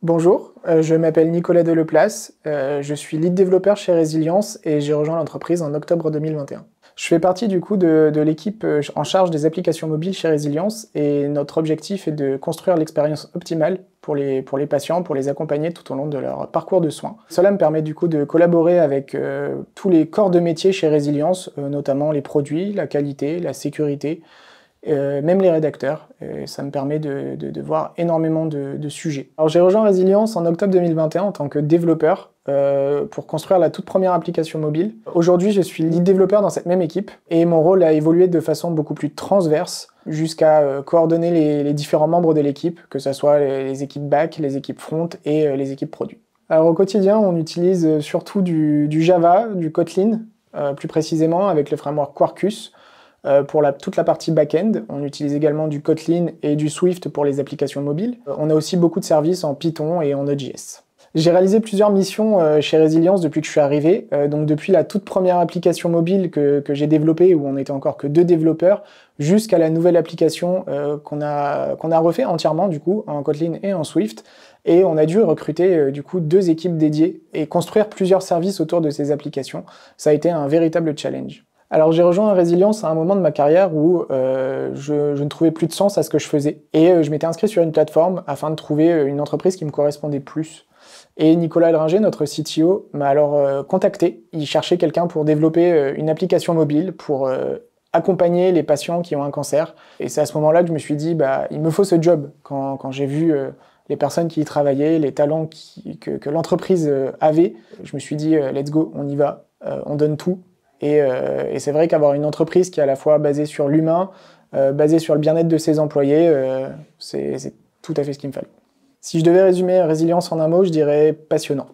Bonjour, je m'appelle Nicolas Deleplace, je suis lead développeur chez Resilience et j'ai rejoint l'entreprise en octobre 2021. Je fais partie du coup de l'équipe en charge des applications mobiles chez Resilience et notre objectif est de construire l'expérience optimale pour les patients, pour les accompagner tout au long de leur parcours de soins. Cela me permet du coup de collaborer avec tous les corps de métier chez Resilience, notamment les produits, la qualité, la sécurité, même les rédacteurs. Et ça me permet de voir énormément de sujets. Alors j'ai rejoint Resilience en octobre 2021 en tant que développeur pour construire la toute première application mobile. Aujourd'hui, je suis lead développeur dans cette même équipe et mon rôle a évolué de façon beaucoup plus transverse jusqu'à coordonner les différents membres de l'équipe, que ce soit les équipes back, les équipes front et les équipes produits. Alors au quotidien, on utilise surtout du Java, du Kotlin, plus précisément avec le framework Quarkus, pour toute la partie back-end. On utilise également du Kotlin et du Swift pour les applications mobiles. On a aussi beaucoup de services en Python et en Node.js. J'ai réalisé plusieurs missions chez Resilience depuis que je suis arrivé. Donc depuis la toute première application mobile que j'ai développée, où on n'était encore que 2 développeurs, jusqu'à la nouvelle application qu'on a refait entièrement du coup en Kotlin et en Swift. Et on a dû recruter du coup 2 équipes dédiées et construire plusieurs services autour de ces applications. Ça a été un véritable challenge. Alors j'ai rejoint Resilience à un moment de ma carrière où je ne trouvais plus de sens à ce que je faisais. Et je m'étais inscrit sur une plateforme afin de trouver une entreprise qui me correspondait plus. Et Nicolas Elringer, notre CTO, m'a alors contacté. Il cherchait quelqu'un pour développer une application mobile, pour accompagner les patients qui ont un cancer. Et c'est à ce moment-là que je me suis dit, bah, il me faut ce job. Quand j'ai vu les personnes qui y travaillaient, les talents que l'entreprise avait, je me suis dit, let's go, on y va, on donne tout. Et c'est vrai qu'avoir une entreprise qui est à la fois basée sur l'humain, basée sur le bien-être de ses employés, c'est tout à fait ce qu'il me fallait. Si je devais résumer Resilience en un mot, je dirais passionnant.